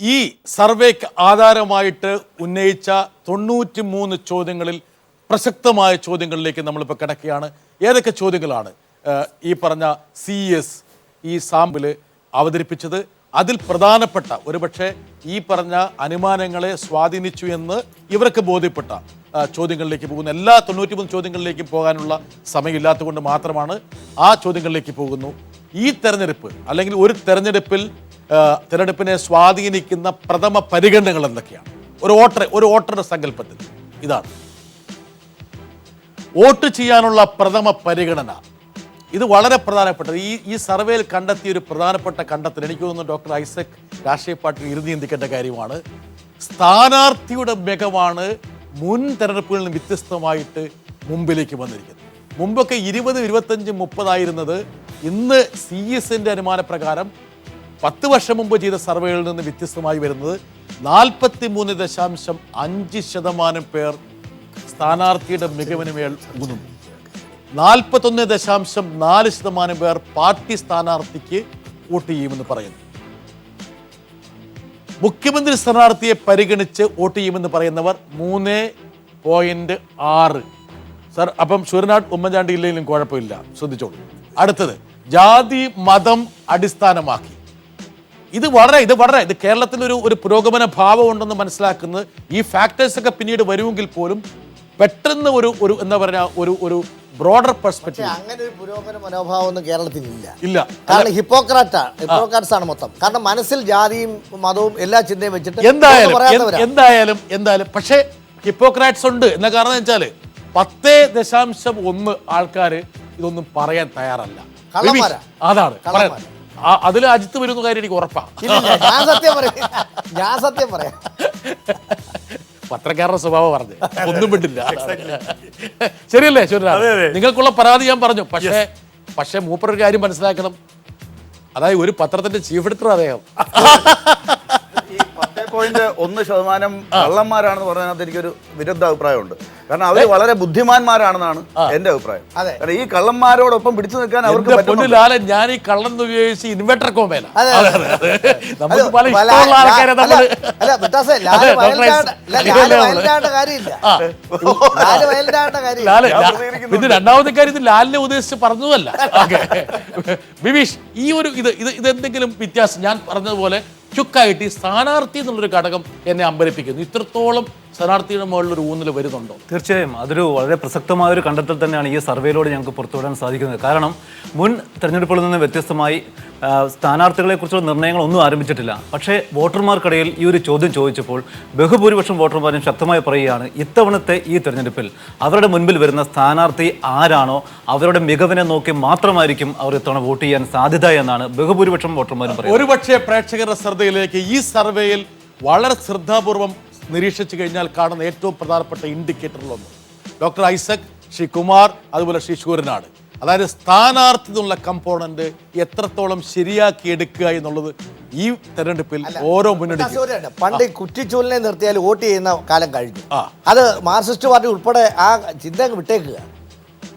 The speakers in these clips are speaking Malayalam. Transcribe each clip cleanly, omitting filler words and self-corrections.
ഈ സർവേക്ക് ആധാരമായിട്ട് ഉന്നയിച്ച 93 ചോദ്യങ്ങളിൽ പ്രസക്തമായ ചോദ്യങ്ങളിലേക്ക് നമ്മളിപ്പോൾ കിടക്കുകയാണ്. ഏതൊക്കെ ചോദ്യങ്ങളാണ് ഈ പറഞ്ഞ CES ഈ സാമ്പിള് അവതരിപ്പിച്ചത്? അതിൽ പ്രധാനപ്പെട്ട ഒരുപക്ഷെ ഈ പറഞ്ഞ അനുമാനങ്ങളെ സ്വാധീനിച്ചു എന്ന് ഇവർക്ക് ബോധ്യപ്പെട്ട ചോദ്യങ്ങളിലേക്ക് പോകുന്നു. എല്ലാ 93 ചോദ്യങ്ങളിലേക്കും പോകാനുള്ള സമയമില്ലാത്തതുകൊണ്ട് മാത്രമാണ് ആ ചോദ്യങ്ങളിലേക്ക് പോകുന്നു. ഈ തെരഞ്ഞെടുപ്പ് അല്ലെങ്കിൽ ഒരു തെരഞ്ഞെടുപ്പിനെ സ്വാധീനിക്കുന്ന പ്രഥമ പരിഗണനകൾ എന്തൊക്കെയാണ്? ഒരു വോട്ടറുടെ സങ്കല്പത്തിൽ ഇതാണ് വോട്ട് ചെയ്യാനുള്ള പ്രഥമ പരിഗണന. ഇത് വളരെ പ്രധാനപ്പെട്ടത്. ഈ സർവേയിൽ കണ്ടെത്തിയ ഒരു പ്രധാനപ്പെട്ട കണ്ടെത്തൽ എനിക്ക് തോന്നുന്നു ഡോക്ടർ ഐസക് രാഷ്ട്രീയ പാർട്ടിയിൽ ഇരുന്ന് ചിന്തിക്കേണ്ട കാര്യമാണ്. സ്ഥാനാർത്ഥിയുടെ മികവാണ് മുൻ തെരഞ്ഞെടുപ്പുകളിൽ നിന്ന് വ്യത്യസ്തമായിട്ട് മുമ്പിലേക്ക് വന്നിരിക്കുന്നത്. മുമ്പൊക്കെ 20, 25, 30 ആയിരുന്നത് ഇന്ന് CESന്റെ അനുമാനപ്രകാരം 10 വർഷം മുമ്പ് ചെയ്ത സർവേകളിൽ നിന്ന് വ്യത്യസ്തമായി വരുന്നത് 43.5% പേർ സ്ഥാനാർത്ഥിയുടെ മികവിന് മേൽ ഊന്നുന്നു. 41.4% പേർ പാർട്ടി സ്ഥാനാർത്ഥിക്ക് വോട്ട് ചെയ്യുമെന്ന് പറയുന്നു. മുഖ്യമന്ത്രി സ്ഥാനാർത്ഥിയെ പരിഗണിച്ച് വോട്ട് ചെയ്യുമെന്ന് പറയുന്നവർ 3.6. സർ, അപ്പം ശൂരനാട് ഉമ്മൻചാണ്ടി ഇല്ലെങ്കിലും കുഴപ്പമില്ല, ശ്രദ്ധിച്ചോളൂ. അടുത്തത് ജാതി മതം അടിസ്ഥാനമാക്കി. ഇത് കേരളത്തിൽ ഒരു പുരോഗമന ഭാവം ഉണ്ടെന്ന് മനസ്സിലാക്കുന്നത് ഈ ഫാക്ടേഴ്സ് ഒക്കെ പിന്നീട് വരുമെങ്കിൽ പോലും പെട്ടെന്ന് ഒരു എന്താ പറയുക ഒരു ബ്രോഡർ പെർസ്പെക്റ്റീവ്. അങ്ങനെ ഒരു പുരോഗമന മനോഭാവം ഒന്നും കേരളത്തിൽ ഇല്ല. കാരണം ഹിപ്പോക്രാറ്റ്സ് ആണ് മൊത്തം. കാരണം മനസ്സിൽ ജാതിയും മതവും എല്ലാ ചിന്തയും വെച്ചിട്ട് എന്തായാലും പക്ഷേ ഹിപ്പോക്രാറ്റ്സ് ഉണ്ട് എന്ന കാരണം വെച്ചാൽ 10.1 ആൾക്കാര് ഇതൊന്നും പറയാൻ തയ്യാറല്ല. അതാണ് അതിൽ അജിത്ത് വരുന്ന കാര്യം എനിക്ക് ഉറപ്പാണ്. ഞാൻ സത്യം പറയാം. പത്രക്കാരുടെ സ്വഭാവം പറഞ്ഞ് ഒന്നും വിട്ടില്ല. ശരിയല്ലേ ശൂരനാഥ്? നിങ്ങൾക്കുള്ള പരാതി ഞാൻ പറഞ്ഞു. പക്ഷേ മൂപ്പറൊരു കാര്യം മനസ്സിലാക്കണം. അതായത് ഒരു പത്രത്തിന്റെ ചീഫ് എഡിറ്റർ അദ്ദേഹം 10.1% കള്ളന്മാരാണെന്ന് പറഞ്ഞതിനകത്ത് എനിക്കൊരു വിരുദ്ധ അഭിപ്രായമുണ്ട്. കാരണം അവർ വളരെ ബുദ്ധിമാന്മാരാണെന്നാണ് എന്റെ അഭിപ്രായം. കാരണം ഈ കള്ളന്മാരോടൊപ്പം പിടിച്ചു നിൽക്കാൻ അവർക്ക് ഞാൻ ഈ കള്ളൻ ഉപയോഗിച്ച് ഇൻവെർട്ടർ കോമേല പിന്നെ രണ്ടാമത്തെ കാര്യം ലാലിനെ ഉദ്ദേശിച്ച് പറഞ്ഞതല്ല. ബിബീഷ്, ഈ ഒരു ഇതെന്തെങ്കിലും വ്യത്യാസം ഞാൻ പറഞ്ഞതുപോലെ ചുക്കായിട്ട് ഈ സ്ഥാനാർത്ഥി എന്നുള്ളൊരു ഘടകം എന്നെ അമ്പരിപ്പിക്കുന്നു. ഇത്രത്തോളം സ്ഥാനാർത്ഥിയുടെ മുകളിലൊരു ഊന്നൽ വരുന്നുണ്ടോ? തീർച്ചയായും അതൊരു വളരെ പ്രസക്തമായ ഒരു കണ്ടെത്തൽ തന്നെയാണ് ഈ സർവേയിലൂടെ ഞങ്ങൾക്ക് പുറത്തുവിടാൻ സാധിക്കുന്നത്. കാരണം മുൻ തെരഞ്ഞെടുപ്പുകളിൽ നിന്ന് വ്യത്യസ്തമായി സ്ഥാനാർത്ഥികളെക്കുറിച്ചുള്ള നിർണ്ണയങ്ങളൊന്നും ആരംഭിച്ചിട്ടില്ല. പക്ഷേ വോട്ടർമാർക്കിടയിൽ ഈ ഒരു ചോദ്യം ചോദിച്ചപ്പോൾ ബഹുഭൂരിപക്ഷം വോട്ടർമാരും ശക്തമായി പറയുകയാണ് ഇത്തവണത്തെ ഈ തെരഞ്ഞെടുപ്പിൽ അവരുടെ മുൻപിൽ വരുന്ന സ്ഥാനാർത്ഥി ആരാണോ അവരുടെ മികവിനെ നോക്കി മാത്രമായിരിക്കും അവർ ഇത്തവണ വോട്ട് ചെയ്യാൻ സാധ്യത എന്നാണ് ബഹുഭൂരിപക്ഷം വോട്ടർമാരും പറയുന്നത്. ഒരുപക്ഷെ പ്രേക്ഷകരുടെ ശ്രദ്ധയിലേക്ക് ഈ സർവേയിൽ വളരെ ശ്രദ്ധാപൂർവം നിരീക്ഷിച്ചു കഴിഞ്ഞാൽ കാണുന്ന ഏറ്റവും പ്രധാനപ്പെട്ട ഇൻഡിക്കേറ്ററിലൊന്ന് ഡോക്ടർ ഐസക്, ശ്രീ കുമാർ, അതുപോലെ ശ്രീ ശൂരനാട്, അതായത് സ്ഥാനാർത്ഥി എന്നുള്ള കമ്പോണന്റ് എത്രത്തോളം ശരിയാക്കി എടുക്കുക എന്നുള്ളത് ഈ തെരഞ്ഞെടുപ്പിൽ ഓരോ മുന്നണി. പണ്ട് കുറ്റിച്ചൂലിനെ നിർത്തിയാൽ വോട്ട് ചെയ്യുന്ന കാലം കഴിഞ്ഞു. അത് മാർക്സിസ്റ്റ് പാർട്ടി ഉൾപ്പെടെ ആ ചിന്ത വിട്ടേക്കുക.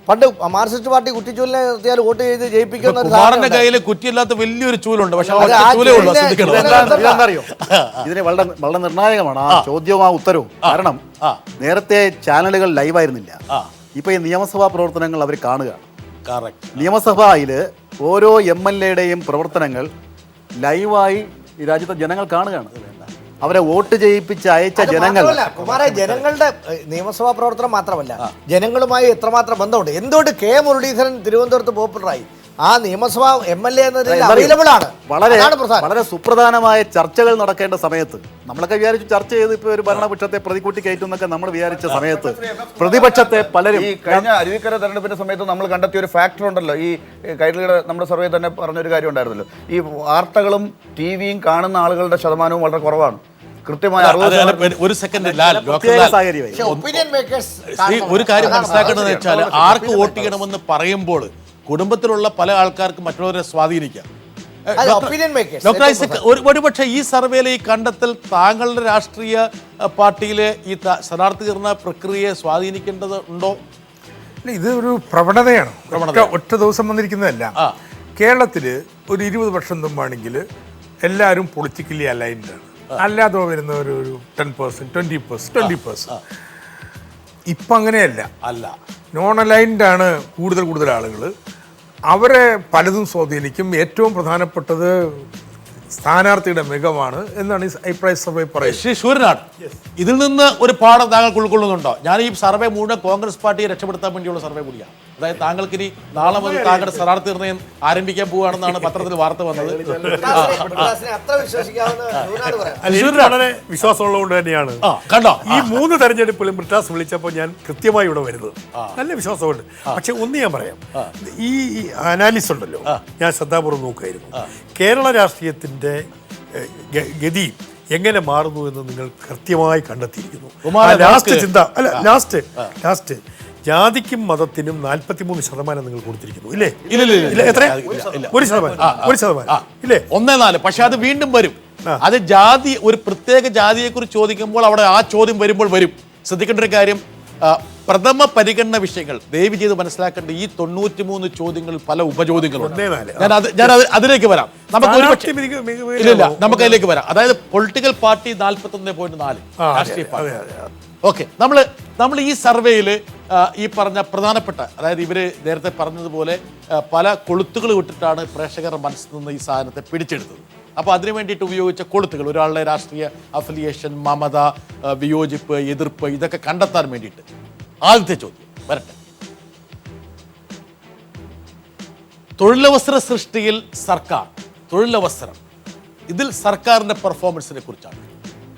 പണ്ട് മാർക്സിസ്റ്റ് പാർട്ടി കുറ്റിച്ചൂലിനെ നിർത്തിയാൽ വോട്ട് ചെയ്ത് ജയിപ്പിക്കുന്ന കയ്യിൽ കുറ്റിയില്ലാത്ത വലിയൊരു ചൂലുണ്ട്. പക്ഷേ ഇതിന് വളരെ നിർണായകമാണ് ആ ചോദ്യവും ആ ഉത്തരവും. കാരണം നേരത്തെ ചാനലുകൾ ലൈവായിരുന്നില്ല. ഇപ്പൊ ഈ നിയമസഭാ പ്രവർത്തനങ്ങൾ അവർ കാണുകയാണ്. നിയമസഭയിൽ ഓരോ MLA-യുടെയും പ്രവർത്തനങ്ങൾ ലൈവായി ഈ രാജ്യത്തെ ജനങ്ങൾ കാണുകയാണ്. അവരെ വോട്ട് ചെയ്യിപ്പിച്ച് അയച്ച ജനങ്ങളുടെ നിയമസഭാ പ്രവർത്തനം മാത്രമല്ല, ജനങ്ങളുമായി എത്രമാത്രം ബന്ധമുണ്ട്. എന്തുകൊണ്ട് K. മുരളീധരൻ തിരുവനന്തപുരത്ത് പോപ്പുലറായി? ആ നിയമസഭാ MLA അവൈലബിൾ ആണ്. വളരെ സുപ്രധാനമായ ചർച്ചകൾ നടക്കേണ്ട സമയത്ത് നമ്മളൊക്കെ വിചാരിച്ചു ചർച്ച ചെയ്ത് ഇപ്പൊ ഒരു ഭരണപക്ഷത്തെ പ്രതികൂട്ടി കയറ്റുന്നൊക്കെ നമ്മൾ വിചാരിച്ച സമയത്ത് പ്രതിപക്ഷത്തെ പലരും ഈ കഴിഞ്ഞ അരുവിക്കര തെരഞ്ഞെടുപ്പിന്റെ സമയത്ത് നമ്മൾ കണ്ടെത്തിയ ഒരു ഫാക്ടർ ഉണ്ടല്ലോ. ഈ കൈരളിയുടെ നമ്മുടെ സർവേ തന്നെ പറഞ്ഞൊരു കാര്യം ഉണ്ടായിരുന്നല്ലോ. ഈ വാർത്തകളും TV-യും കാണുന്ന ആളുകളുടെ ശതമാനവും വളരെ കുറവാണ്. കൃത്യമായ ഒരു സെക്കൻഡ് ഒരു കാര്യം മനസ്സിലാക്കേണ്ടതെന്ന് വെച്ചാൽ ആർക്ക് വോട്ട് ചെയ്യണമെന്ന് പറയുമ്പോൾ കുടുംബത്തിലുള്ള പല ആൾക്കാർക്ക് മറ്റുള്ളവരെ സ്വാധീനിക്കാം. ഡോക്ടർ ഐസക്, ഒരുപക്ഷെ ഈ സർവേയിലെ ഈ കണ്ടെത്തൽ താങ്കളുടെ രാഷ്ട്രീയ പാർട്ടിയിലെ ഈ സ്ഥാനാർത്ഥി നിർണ്ണയ പ്രക്രിയയെ സ്വാധീനിക്കേണ്ടതുണ്ടോ? ഇത് ഒരു പ്രവണതയാണ്. ഒറ്റ ദിവസം വന്നിരിക്കുന്നതല്ല. കേരളത്തിൽ ഒരു 20 വർഷം മുമ്പാണെങ്കിൽ എല്ലാവരും പൊളിറ്റിക്കലി അലൈൻഡാണ്. അല്ലാതെ വരുന്ന ഒരു 10%, 20%. ഇപ്പം അങ്ങനെയല്ല. അല്ല, നോൺ അലൈൻഡ് ആണ് കൂടുതൽ ആളുകൾ. അവരെ പലതും സ്വാധീനിക്കും. ഏറ്റവും പ്രധാനപ്പെട്ടത് സ്ഥാനാർത്ഥിയുടെ മികവാണ് എന്നാണ് ഈ അഭിപ്രായ സർവേ പറയുന്നത്. ശ്രീ സൂര്യനാട്, ഇതിൽ നിന്ന് ഒരു പാഠം താങ്കൾക്ക് ഉൾക്കൊള്ളുന്നുണ്ടോ? ഞാൻ ഈ സർവേ മുഴുവൻ കോൺഗ്രസ് പാർട്ടിയെ രക്ഷപ്പെടുത്താൻ വേണ്ടിയുള്ള സർവേ കൂടിയാണ്. അതായത് താങ്കൾക്ക് ഇനി നാളെ മുതൽ താങ്കളുടെ സ്ഥാനാർത്ഥി നിർണ്ണയം ആരംഭിക്കാൻ പോവുകയാണെന്നാണ് പത്രത്തിൽ വാർത്ത വന്നത്. അത്ര വിശ്വസിക്കാവുന്ന ന്യൂനാട് പറയാം. എനിക്ക് വളരെ വിശ്വാസമുള്ളതുകൊണ്ട് തന്നെയാണ് കണ്ടോ ഈ 3 തെരഞ്ഞെടുപ്പിലും ബ്രിട്ടാസ് വിളിച്ചപ്പോൾ ഞാൻ കൃത്യമായി ഇവിടെ വരുന്നത്. നല്ല വിശ്വാസമുണ്ട്. പക്ഷെ ഒന്ന് ഞാൻ പറയാം, ഈ അനാലിസിസ് ഉണ്ടല്ലോ, ഞാൻ ശ്രദ്ധാപൂർവ്വം നോക്കുകയായിരുന്നു. കേരള രാഷ്ട്രീയത്തിന്റെ ഗതി എങ്ങനെ മാറുന്നു എന്ന് നിങ്ങൾ കൃത്യമായി കണ്ടെത്തിയിരിക്കുന്നു. ലാസ്റ്റ് ചിന്ത അല്ല, ലാസ്റ്റ് ജാതിക്കും മതത്തിനും 43% നിങ്ങൾ കൊടുത്തിരിക്കുന്നു, ഇല്ലേ? ഇല്ല, എത്ര? 1%. ഇല്ലേ? 1.4. പക്ഷെ അത് വീണ്ടും വരും. അത് ജാതി, ഒരു പ്രത്യേക ജാതിയെ കുറിച്ച് ചോദിക്കുമ്പോൾ അവിടെ ആ ചോദ്യം വരുമ്പോൾ വരും. ശ്രദ്ധിക്കേണ്ട ഒരു കാര്യം, പ്രഥമ പരിഗണന വിഷയങ്ങൾ ദയവ് ചെയ്ത് മനസ്സിലാക്കേണ്ട. ഈ 93 ചോദ്യങ്ങളിൽ പല ഉപചോദ്യങ്ങളുണ്ട്. ഞാൻ അതിലേക്ക് വരാം. നമുക്ക് ഇല്ല, നമുക്ക് അതിലേക്ക് വരാം. അതായത് പൊളിറ്റിക്കൽ പാർട്ടി 41.4 രാഷ്ട്രീയ പാർട്ടി. ഓക്കെ, നമ്മൾ ഈ സർവേയിൽ ഈ പറഞ്ഞ പ്രധാനപ്പെട്ട, അതായത് ഇവര് നേരത്തെ പറഞ്ഞതുപോലെ പല കൊളുത്തുകൾ വിട്ടിട്ടാണ് പ്രേക്ഷകരുടെ മനസ്സിൽ നിന്ന് ഈ സാധനത്തെ പിടിച്ചെടുത്തത്. അപ്പോൾ അതിനു വേണ്ടിയിട്ട് ഉപയോഗിച്ച കൊളുത്തുകൾ, ഒരാളുടെ രാഷ്ട്രീയ അഫിലിയേഷൻ, മമത, വിയോജിപ്പ്, എതിർപ്പ്, ഇതൊക്കെ കണ്ടെത്താൻ വേണ്ടിയിട്ട്. ആദ്യത്തെ ചോദ്യം വരട്ടെ. തൊഴിലവസര സൃഷ്ടിയിൽ സർക്കാർ, തൊഴിലവസരം, ഇതിൽ സർക്കാരിന്റെ പെർഫോമൻസിനെ കുറിച്ചാണ്.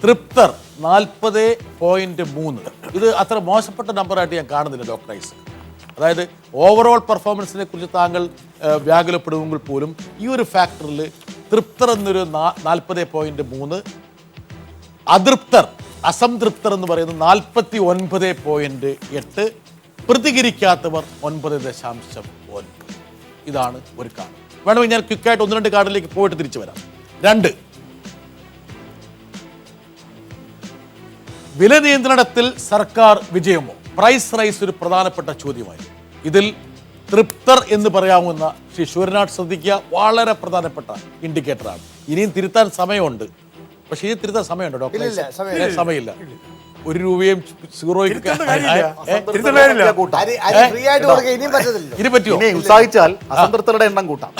തൃപ്തർ 40.3. ഇത് അത്ര മോശപ്പെട്ട നമ്പറായിട്ട് ഞാൻ കാണുന്നില്ല ഡോക്ടർ ഐസക്. അതായത് ഓവറോൾ പെർഫോമൻസിനെ കുറിച്ച് താങ്കൾ വ്യാകുലപ്പെടുമെങ്കിൽ പോലും ഈ ഒരു ഫാക്ടറിൽ തൃപ്തർ എന്നൊരു 40.3, അതൃപ്തർ, അസംതൃപ്തർ എന്ന് പറയുന്നത് 49.8, പ്രതികരിക്കാത്തവർ 9.9. ഇതാണ് ഒരു കാർഡ്. വേണമെങ്കിൽ ഞാൻ ക്വിക്കായിട്ട് 1-2 കാർഡിലേക്ക് പോയിട്ട് തിരിച്ചു വരാം. 2, വില നിയന്ത്രണത്തിൽ സർക്കാർ വിജയമോ? പ്രൈസ് റൈസ് ഒരു പ്രധാനപ്പെട്ട ചോദ്യമായി. ഇതിൽ തൃപ്തർ എന്ന് പറയാവുന്ന ശ്രീ സൂര്യനാട് ശ്രദ്ധിക്കുക, വളരെ പ്രധാനപ്പെട്ട ഇൻഡിക്കേറ്ററാണ്. ഇനിയും തിരുത്താൻ സമയമുണ്ട്. പക്ഷേ ഇത് തിരുത്താൻ സമയമുണ്ടോ ഡോക്ടർ? സമയമില്ല. 1 രൂപയും സീറോയ്ക്ക് ഇനി പറ്റുമോ? ഉത്സാഹിച്ചാൽ അസംതൃപ്തരുടെ എണ്ണം കൂട്ടാം.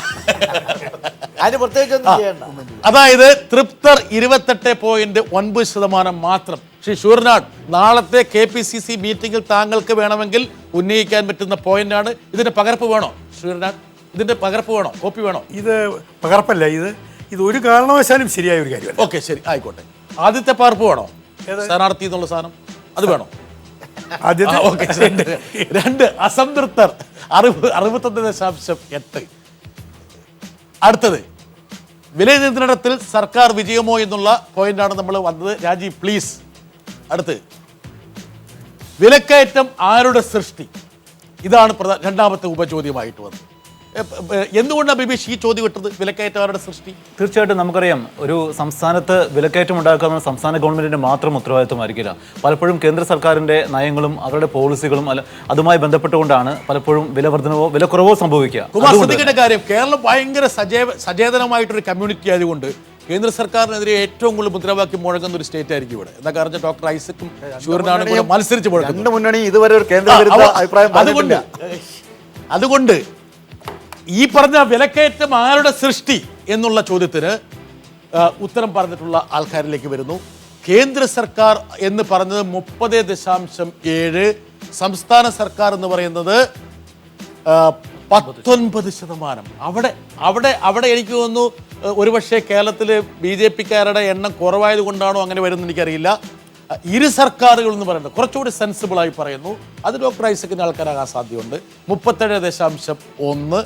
അതായത് തൃപ്തർ 28.9% മാത്രം. ശ്രീ സൂര്യനാട്, നാളത്തെ KPCC മീറ്റിംഗിൽ താങ്കൾക്ക് വേണമെങ്കിൽ ഉന്നയിക്കാൻ പറ്റുന്ന പോയിന്റാണ്. ഇതിന്റെ പകർപ്പ് വേണോ സൂര്യനാട്? ഇതിന്റെ പകർപ്പ് വേണോ? കോപ്പി വേണോ? ഇത് പകർപ്പല്ല, ഇത് ഒരു കാരണവശാലും ശരിയായ ഒരു കാര്യമല്ല. ഓക്കെ, ശരി, ആയിക്കോട്ടെ. ആദ്യത്തെ പകർപ്പ് വേണോ? സ്ഥാനാർത്ഥി എന്നുള്ള സാധനം അത് വേണോ? 2, അസംതൃപ്തർ 61.8. അടുത്തത്, വില നിയന്ത്രണത്തിൽ സർക്കാർ വിജയമോ എന്നുള്ള പോയിന്റാണ് നമ്മൾ വന്നത്. രാജീവ് പ്ലീസ്. അടുത്ത്, വിലക്കയറ്റം ആരുടെ സൃഷ്ടി? ഇതാണ് രണ്ടാമത്തെ ഉപചോദ്യമായിട്ട് വന്നത്. എന്തുകൊണ്ടാണ് ബിബീഷ് ഈ ചോദ്യം ഇട്ടത്? വിലക്കയറ്റം ആരുടെ സൃഷ്ടി? തീർച്ചയായിട്ടും നമുക്കറിയാം, ഒരു സംസ്ഥാനത്ത് വിലക്കയറ്റം ഉണ്ടാക്കുന്ന സംസ്ഥാന ഗവൺമെന്റിന്റെ മാത്രം ഉത്തരവാദിത്വമായിരിക്കില്ല. പലപ്പോഴും കേന്ദ്ര സർക്കാരിന്റെ നയങ്ങളും അവരുടെ പോളിസികളും അതുമായി ബന്ധപ്പെട്ടുകൊണ്ടാണ് പലപ്പോഴും വിലവർദ്ധനവോ വിലക്കുറവോ സംഭവിക്കുക. കുമാർ, ശ്രദ്ധിക്കേണ്ട കാര്യം, കേരളം ഭയങ്കര സചേതനമായിട്ടൊരു കമ്മ്യൂണിറ്റി ആയതുകൊണ്ട് കേന്ദ്ര സർക്കാരിനെതിരെ ഏറ്റവും കൂടുതൽ മുദ്രാവാക്യം മുഴങ്ങുന്ന ഒരു സ്റ്റേറ്റ് ആയിരിക്കും ഇവിടെ. എന്താ കാരണം ഡോക്ടർ ഐസക്കും സൂര്യനാടും കൂടെ മത്സരിച്ച് മുഴങ്ങുന്നു. മുന്നണി ഇതുവരെ ഒരു കേന്ദ്ര അഭിപ്രായം. അതുകൊണ്ട് ഈ പറഞ്ഞ വിലക്കയറ്റം ആരുടെ സൃഷ്ടി എന്നുള്ള ചോദ്യത്തിന് ഉത്തരം പറഞ്ഞിട്ടുള്ള ആൾക്കാരിലേക്ക് വരുന്നു. കേന്ദ്ര സർക്കാർ എന്ന് പറഞ്ഞത് 30.7, സംസ്ഥാന സർക്കാർ എന്ന് പറയുന്നത് 19%. അവിടെ എനിക്ക് തോന്നുന്നു ഒരുപക്ഷെ കേരളത്തിൽ BJP-ക്കാരുടെ എണ്ണം കുറവായത് കൊണ്ടാണോ അങ്ങനെ വരുന്നത് എനിക്കറിയില്ല. ഇരു സർക്കാരുകൾ എന്ന് പറയുന്നത് കുറച്ചുകൂടി സെൻസിബിളായി പറയുന്നു. അത് ഡോക്ടർ ഐസക്കിൻ്റെ ആൾക്കാരാകാൻ സാധ്യതയുണ്ട്. 37.1.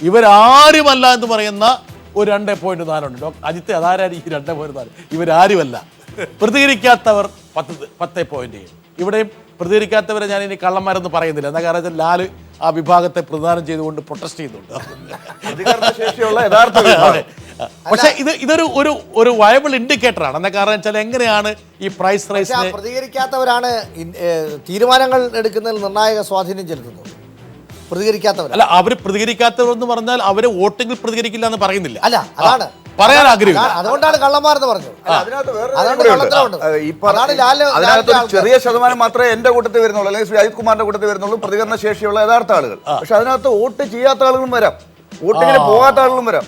ഇവരാരുമല്ല എന്ന് പറയുന്ന ഒരു 2.4 ഉണ്ട്. അജിത്ത്, അതാരാണ് ഈ 2.4? ഇവരാരുമല്ല. പ്രതികരിക്കാത്തവർ 10.7. ഇവിടെയും പ്രതികരിക്കാത്തവരെ ഞാൻ ഇനി കള്ളന്മാരെന്ന് പറയുന്നില്ല. എന്താ കാരണം ലാല് ആ വിഭാഗത്തെ പ്രദാനം ചെയ്തുകൊണ്ട് പ്രൊട്ടസ്റ്റ് ചെയ്യുന്നുണ്ട്. പക്ഷെ ഇതൊരു ഒരു വയബിൾ ഇൻഡിക്കേറ്റർ ആണ്. എന്താ കാരണം വെച്ചാൽ എങ്ങനെയാണ് ഈ പ്രൈസ് റൈസ്? പ്രതികരിക്കാത്തവരാണ് തീരുമാനങ്ങൾ എടുക്കുന്നതിൽ നിർണായക സ്വാധീനം ചെലുത്തുന്നത്. പ്രതികരിക്കാത്തവർ അല്ല, അവർ പ്രതികരിക്കാത്തവർ എന്ന് പറഞ്ഞാൽ അവര് വോട്ടിങ്ങിൽ പ്രതികരിക്കില്ല എന്ന് പറയുന്നില്ല. അല്ല, അതാണ് പറയാൻ ആഗ്രഹിക്കുന്നു. അതുകൊണ്ടാണ് കള്ളന്മാരെന്ന് പറഞ്ഞത്. അതിനകത്ത് വേറെ അതുകൊണ്ട് കള്ളത്തരമുണ്ട്. അതാണ് അതിനകത്ത് ഒരു ചെറിയ ശതമാനം മാത്രമേ എന്റെ കൂട്ടത്തിൽ വരുന്നുള്ളൂ, അല്ലെങ്കിൽ ശ്രീ അജിത് കുമാറിന്റെ കൂട്ടത്തിൽ വരുന്നുള്ളൂ, പ്രതികരണ ശേഷിയുള്ള യഥാർത്ഥ ആളുകൾ. പക്ഷെ അതിനകത്ത് വോട്ട് ചെയ്യാത്ത ആളുകളും വരാം, വോട്ടിങ്ങിന് പോകാത്ത ആളുകളും വരാം.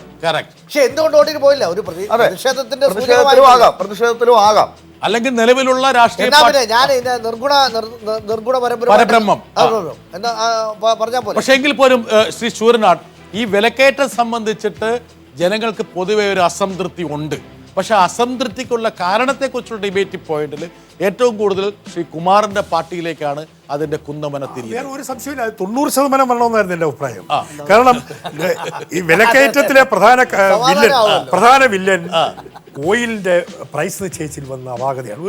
പക്ഷെ എന്തുകൊണ്ട് വോട്ടിന് പോയില്ല? ഒരു പ്രതിഷേധത്തിന്റെ പ്രതിഷേധത്തിലും ആകാം. അല്ലെങ്കിൽ നിലവിലുള്ള രാഷ്ട്രീയ ഞാൻ നിർഗുണ പരബ്രഹ്മം എന്താ പറഞ്ഞാൽ പോലെ. പക്ഷെ എങ്കിൽ പോലും ശ്രീ ശൂരനാട്, ഈ വിലക്കയറ്റം സംബന്ധിച്ചിട്ട് ജനങ്ങൾക്ക് പൊതുവെ ഒരു അസംതൃപ്തി ഉണ്ട്. പക്ഷെ അസംതൃപ്തിക്കുള്ള കാരണത്തെക്കുറിച്ചുള്ള ഡിബേറ്റ് പോയിന്റിൽ ഏറ്റവും കൂടുതൽ ശ്രീ കുമാറിന്റെ പാർട്ടിയിലേക്കാണ് അതിന്റെ കുന്നമന തിരിയുന്നത്. വേറെ ഒരു സംശയമില്ല, 90% വരണമെന്നായിരുന്നു എൻ്റെ അഭിപ്രായം. കാരണം ഈ വിലക്കയറ്റത്തിലെ പ്രധാന വില്ലൻ ഓയിലിന്റെ പ്രൈസ് നിശ്ചയിച്ചിൽ വന്ന അപാകതയാണ്.